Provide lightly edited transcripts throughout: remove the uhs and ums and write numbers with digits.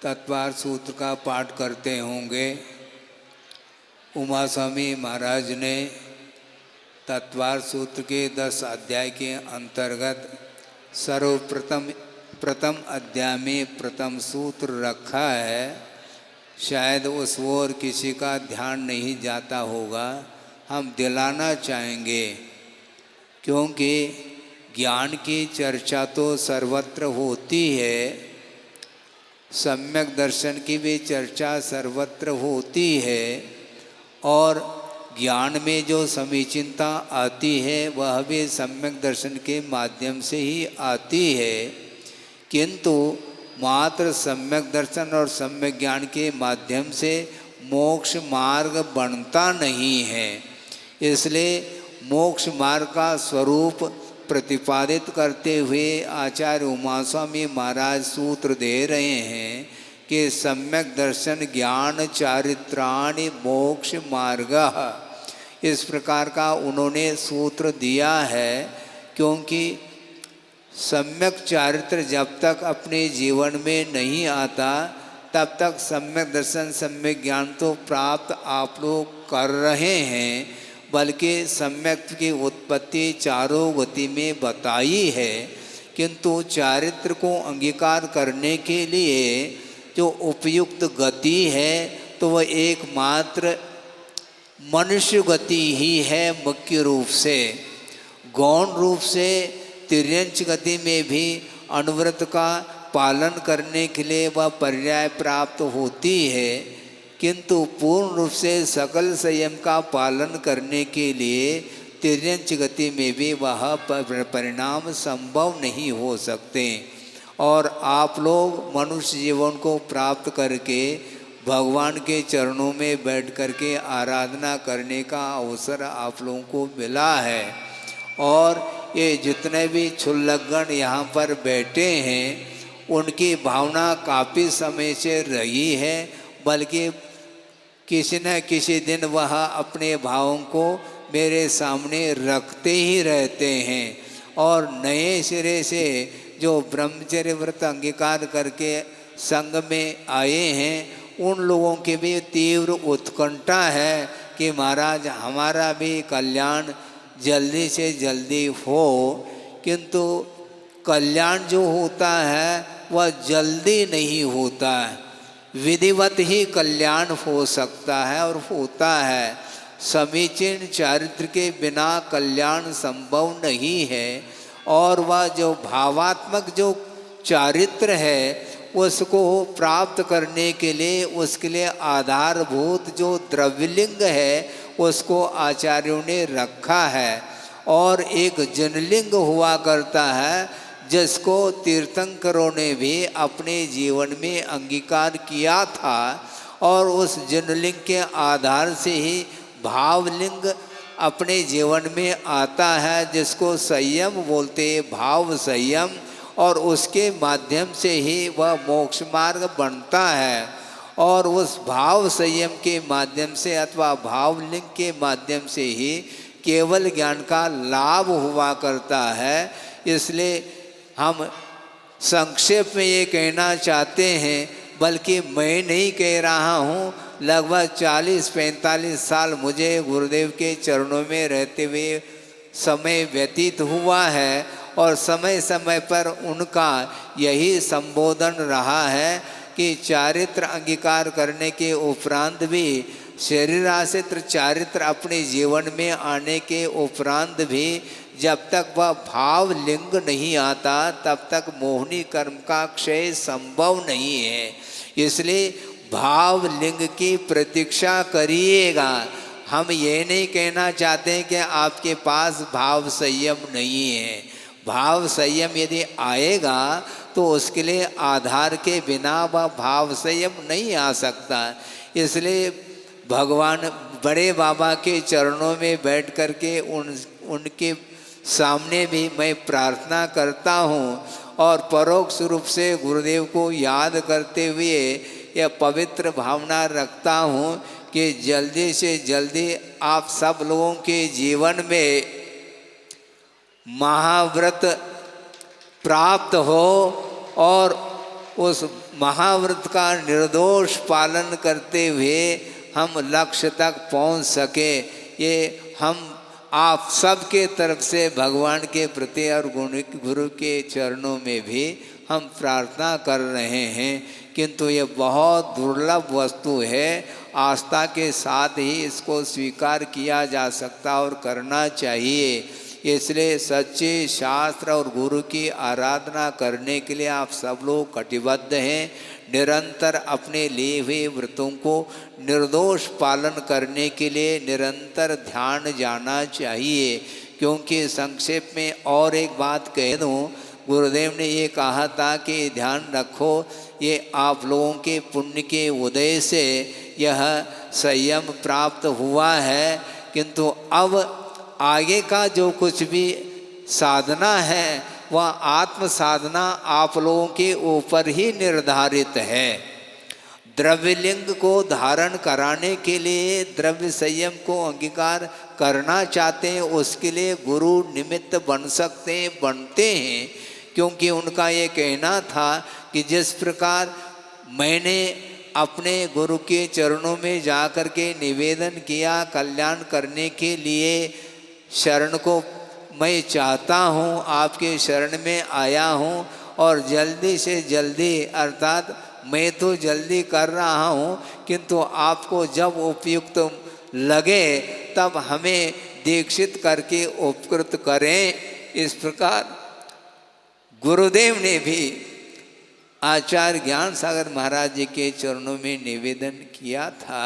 तत्वार सूत्र का पाठ करते होंगे। उमा स्वामी महाराज ने तत्वार सूत्र के 10 अध्याय के अंतर्गत प्रथम अध्याय में प्रथम सूत्र रखा है। शायद उस ओर किसी का ध्यान नहीं जाता होगा, हम दिलाना चाहेंगे, क्योंकि ज्ञान की चर्चा तो सर्वत्र होती है, सम्यक दर्शन की भी चर्चा सर्वत्र होती है, और ज्ञान में जो समीचीनता आती है वह भी सम्यक दर्शन के माध्यम से ही आती है। किंतु मात्र सम्यक दर्शन और सम्यक ज्ञान के माध्यम से मोक्ष मार्ग बनता नहीं है। इसलिए मोक्ष मार्ग का स्वरूप प्रतिपादित करते हुए आचार्य उमा स्वामी महाराज सूत्र दे रहे हैं कि सम्यक दर्शन ज्ञान चारित्राणि मोक्ष मार्ग, इस प्रकार का उन्होंने सूत्र दिया है। क्योंकि सम्यक चारित्र जब तक अपने जीवन में नहीं आता तब तक सम्यक दर्शन सम्यक ज्ञान तो प्राप्त आप लोग कर रहे हैं, बल्कि सम्यक की उत्पत्ति चारों गति में बताई है। किंतु चारित्र को अंगीकार करने के लिए जो उपयुक्त गति है तो वह एकमात्र मनुष्य गति ही है। मुख्य रूप से गौण रूप से तिर्यंच गति में भी अनुव्रत का पालन करने के लिए वह पर्याय प्राप्त होती है, किंतु पूर्ण रूप से सकल संयम का पालन करने के लिए तिर्यंच गति में भी वह परिणाम संभव नहीं हो सकते। और आप लोग मनुष्य जीवन को प्राप्त करके भगवान के चरणों में बैठ करके आराधना करने का अवसर आप लोगों को मिला है। और ये जितने भी क्षुल्लकगण यहाँ पर बैठे हैं उनकी भावना काफ़ी समय से रही है, बल्कि किसी न किसी दिन वह अपने भावों को मेरे सामने रखते ही रहते हैं। और नए सिरे से जो ब्रह्मचर्य व्रत अंगीकार करके संग में आए हैं उन लोगों की भी तीव्र उत्कंठा है कि महाराज हमारा भी कल्याण जल्दी से जल्दी हो। किंतु कल्याण जो होता है वह जल्दी नहीं होता है, विधिवत ही कल्याण हो सकता है और होता है। समीचीन चारित्र के बिना कल्याण संभव नहीं है। और वह जो भावात्मक जो चारित्र है उसको प्राप्त करने के लिए उसके लिए आधारभूत जो द्रव्यलिंग है उसको आचार्यों ने रखा है। और एक जनलिंग हुआ करता है जिसको तीर्थंकरों ने भी अपने जीवन में अंगीकार किया था, और उस जनलिंग के आधार से ही भावलिंग अपने जीवन में आता है, जिसको संयम बोलते भाव संयम, और उसके माध्यम से ही वह मोक्ष मार्ग बनता है। और उस भाव संयम के माध्यम से अथवा भावलिंग के माध्यम से ही केवल ज्ञान का लाभ हुआ करता है। इसलिए हम संक्षेप में ये कहना चाहते हैं, बल्कि मैं नहीं कह रहा हूँ, लगभग 40-45 साल मुझे गुरुदेव के चरणों में रहते हुए समय व्यतीत हुआ है, और समय समय पर उनका यही संबोधन रहा है कि चारित्र अंगीकार करने के उपरांत भी शरीराश्रित चारित्र अपने जीवन में आने के उपरांत भी जब तक वह भाव लिंग नहीं आता तब तक मोहनी कर्म का क्षय संभव नहीं है। इसलिए भाव लिंग की प्रतीक्षा करिएगा। हम ये नहीं कहना चाहते कि आपके पास भाव संयम नहीं है। भाव संयम यदि आएगा तो उसके लिए आधार के बिना वह भाव संयम नहीं आ सकता। इसलिए भगवान बड़े बाबा के चरणों में बैठ कर के उनके सामने भी मैं प्रार्थना करता हूँ, और परोक्ष रूप से गुरुदेव को याद करते हुए यह पवित्र भावना रखता हूँ कि जल्दी से जल्दी आप सब लोगों के जीवन में महाव्रत प्राप्त हो, और उस महाव्रत का निर्दोष पालन करते हुए हम लक्ष्य तक पहुंच सके, ये हम आप सबके तरफ से भगवान के प्रति और गुरु के चरणों में भी हम प्रार्थना कर रहे हैं। किंतु ये बहुत दुर्लभ वस्तु है, आस्था के साथ ही इसको स्वीकार किया जा सकता और करना चाहिए। इसलिए सच्चे शास्त्र और गुरु की आराधना करने के लिए आप सब लोग कटिबद्ध हैं। निरंतर अपने लिए हुए व्रतों को निर्दोष पालन करने के लिए निरंतर ध्यान जाना चाहिए। क्योंकि संक्षेप में और एक बात कह दूँ, गुरुदेव ने ये कहा था कि ध्यान रखो, ये आप लोगों के पुण्य के उदय से यह संयम प्राप्त हुआ है, किंतु अब आगे का जो कुछ भी साधना है वह आत्म साधना आप लोगों के ऊपर ही निर्धारित है। द्रव्यलिंग को धारण कराने के लिए द्रव्य संयम को अंगीकार करना चाहते हैं, उसके लिए गुरु निमित्त बन सकते हैं, बनते हैं। क्योंकि उनका ये कहना था कि जिस प्रकार मैंने अपने गुरु के चरणों में जा कर के निवेदन किया, कल्याण करने के लिए शरण को मैं चाहता हूँ, आपके शरण में आया हूँ और जल्दी से जल्दी, अर्थात मैं तो जल्दी कर रहा हूँ, किंतु आपको जब उपयुक्त लगे तब हमें दीक्षित करके उपकृत करें। इस प्रकार गुरुदेव ने भी आचार्य ज्ञान सागर महाराज जी के चरणों में निवेदन किया था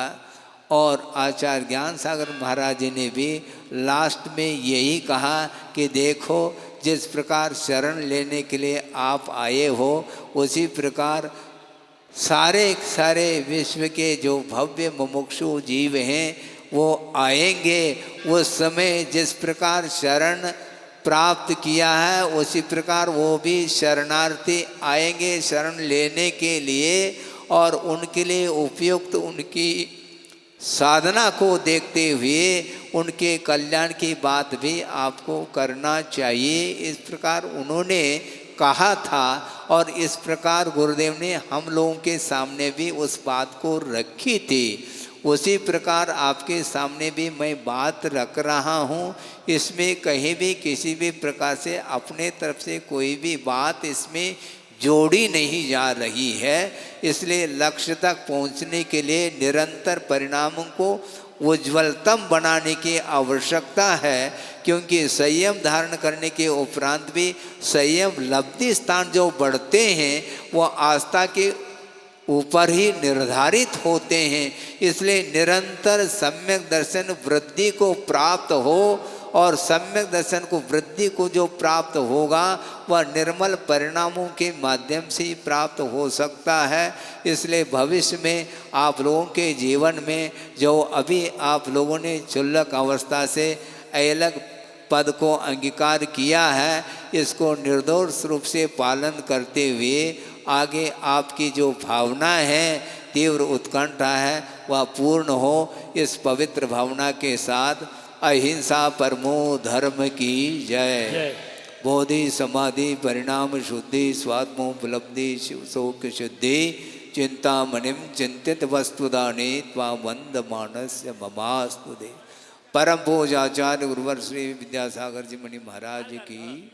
और आचार्य ज्ञान सागर महाराज जी ने भी लास्ट में यही कहा कि देखो, जिस प्रकार शरण लेने के लिए आप आए हो, उसी प्रकार सारे विश्व के जो भव्य मुमुक्षु जीव हैं वो आएंगे। उस समय जिस प्रकार शरण प्राप्त किया है उसी प्रकार वो भी शरणार्थी आएंगे शरण लेने के लिए, और उनके लिए उपयुक्त उनकी साधना को देखते हुए उनके कल्याण की बात भी आपको करना चाहिए। इस प्रकार उन्होंने कहा था और इस प्रकार गुरुदेव ने हम लोगों के सामने भी उस बात को रखी थी। उसी प्रकार आपके सामने भी मैं बात रख रहा हूँ। इसमें कहीं भी किसी भी प्रकार से अपने तरफ से कोई भी बात इसमें जोड़ी नहीं जा रही है। इसलिए लक्ष्य तक पहुँचने के लिए निरंतर परिणामों को उज्ज्वलतम बनाने की आवश्यकता है, क्योंकि संयम धारण करने के उपरांत भी संयम लब्धि स्थान जो बढ़ते हैं वो आस्था के ऊपर ही निर्धारित होते हैं। इसलिए निरंतर सम्यक दर्शन वृद्धि को प्राप्त हो, और सम्यक दर्शन को वृद्धि को जो प्राप्त होगा वह निर्मल परिणामों के माध्यम से ही प्राप्त हो सकता है। इसलिए भविष्य में आप लोगों के जीवन में जो अभी आप लोगों ने क्षुल्लक अवस्था से अलग पद को अंगीकार किया है, इसको निर्दोष रूप से पालन करते हुए आगे आपकी जो भावना है, तीव्र उत्कंठा है, वह पूर्ण हो। इस पवित्र भावना के साथ अहिंसा परमो धर्म की जय। बोधि समाधि परिणाम शुद्धि स्वात्मोपलब्धि शिव शोक शुद्धि चिंतामणिम चिंतित वस्तुदाने त्वा वंद मानस्य ममास्तुते। परम पूज्य आचार्य गुरुवर श्री विद्यासागर जी मणि महाराज की